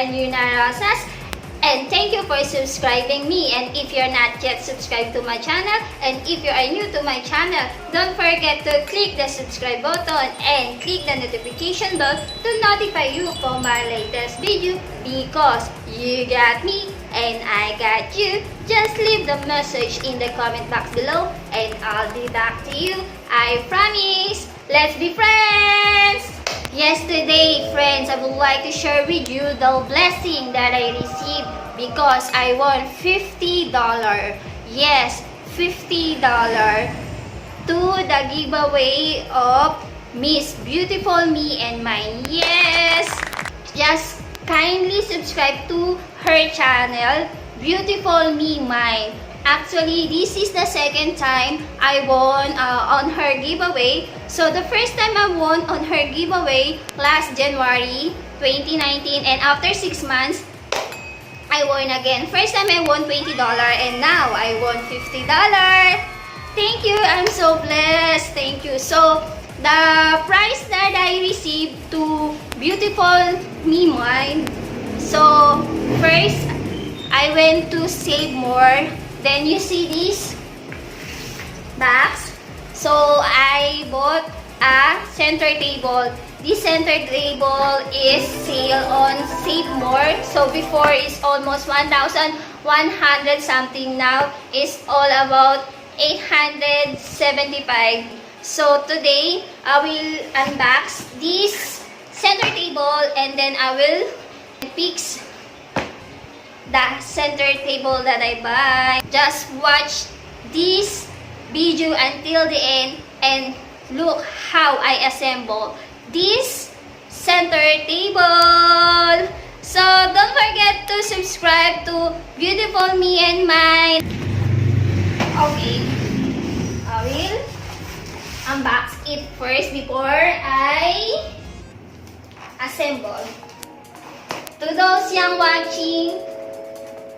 Euanne Hyuna, and thank you for subscribing me. And if you're not yet subscribed to my channel, and if you are new to my channel, don't forget to click the subscribe button and click the notification bell to notify you for my latest video, because you got me and I got you. Just leave the message in the comment box below and I'll be back to you. I promise. Let's be friends! Yesterday, friends, I would like to share with you the blessing that I received because I won $50. Yes, $50 to the giveaway of Miss Beautiful Me and Mine. Yes! Just kindly subscribe to her channel, Beautiful Me Mine. Actually, this is the second time I won on her giveaway. So, the first time I won on her giveaway last January 2019, and after 6 months, I won again. First time I won $20 and now I won $50. Thank you. I'm so blessed. Thank you. So, the prize that I received to Beautiful Me Mine. So, first, I went to Save More. Then you see this box. So I bought a center table. This center table is sale on Save More. So before is almost 1,100 something. Now is all about 875. So today I will unbox this center table and then I will fix the center table that I buy. Just watch this video until the end and look how I assemble this center table. So don't forget to subscribe to Beautiful Me and Mine. Okay, I will unbox it first before I assemble. To those young watching,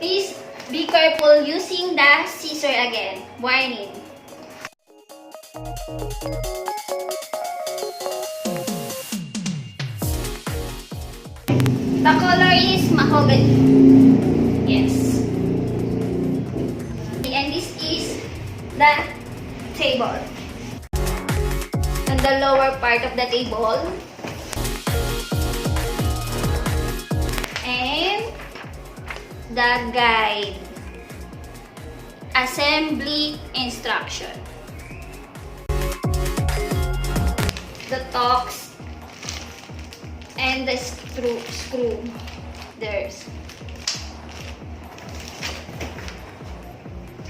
please be careful using the scissor again. Warning. The color is mahogany. Yes. And this is the table. And the lower part of the table. And the guide, assembly instruction, the tocks, and the screw. There's,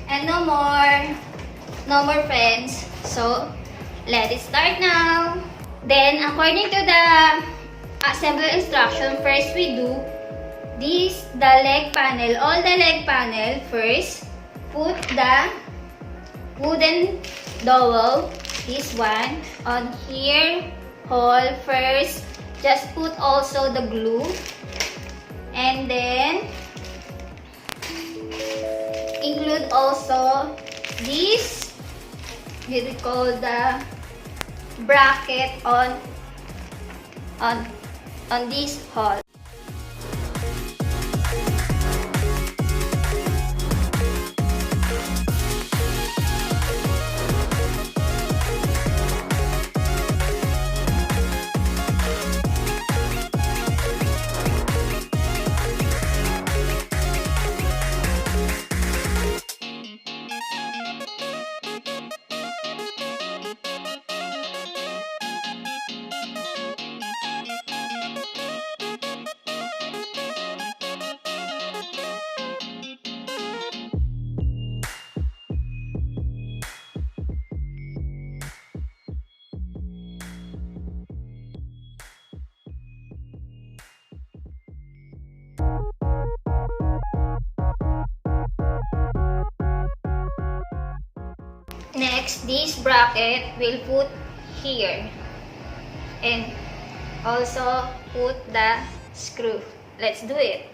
and no more friends. So let it start now. Then according to the assembly instruction, first we do this, the leg panel, all the leg panel. First, put the wooden dowel, this one, on here, hole first. Just put also the glue. And then, include also this, we call the bracket on this hole. Next, this bracket will put here, and also put the screw. Let's do it.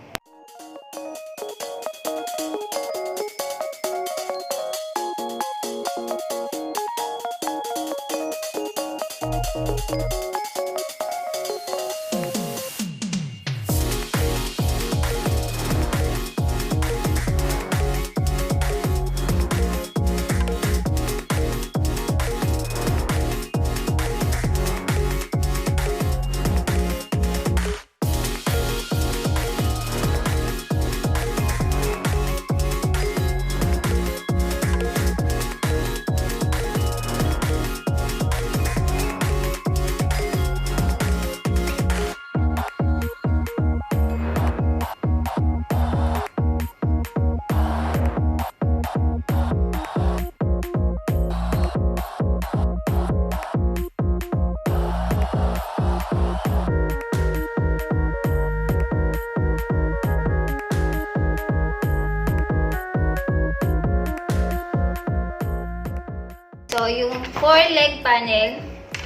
So, yung 4-leg panel,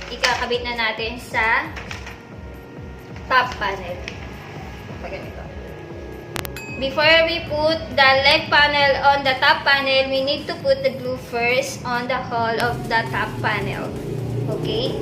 ikakabit na natin sa top panel. Ganito. Before we put the leg panel on the top panel, we need to put the glue first on the hull of the top panel. Okay?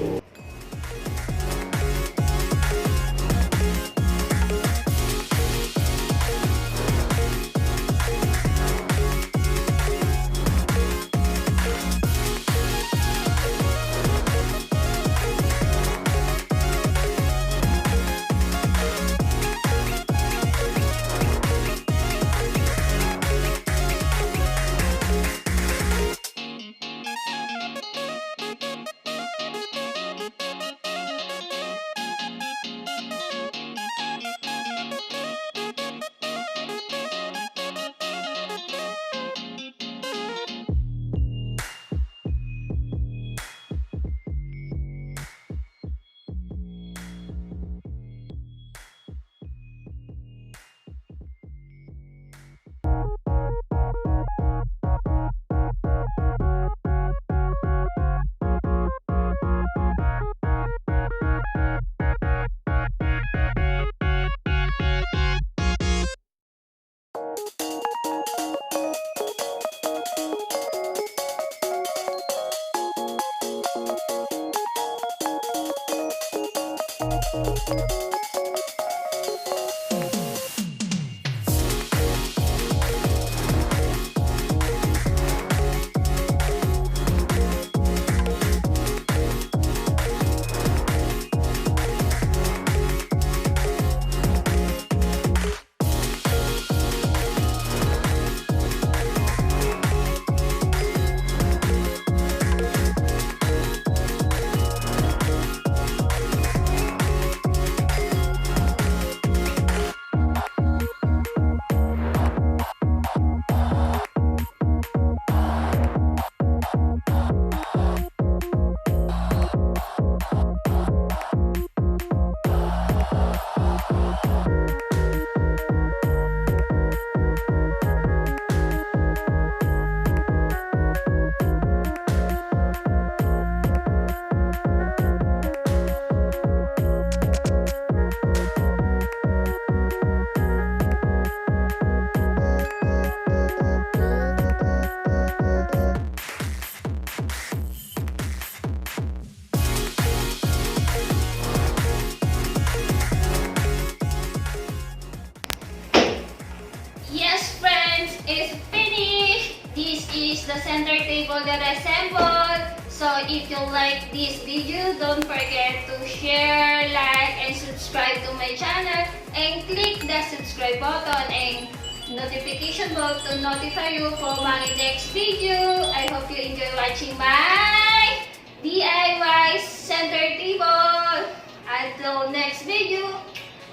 Is finished. This is the center table that I assembled. So if you like this video, don't forget to share, like, and subscribe to my channel. And click the subscribe button and notification bell to notify you for my next video. I hope you enjoy watching my DIY center table. Until next video,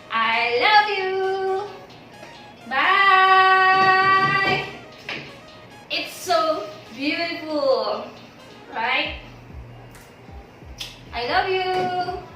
I love you. Bye! It's so beautiful, right? I love you.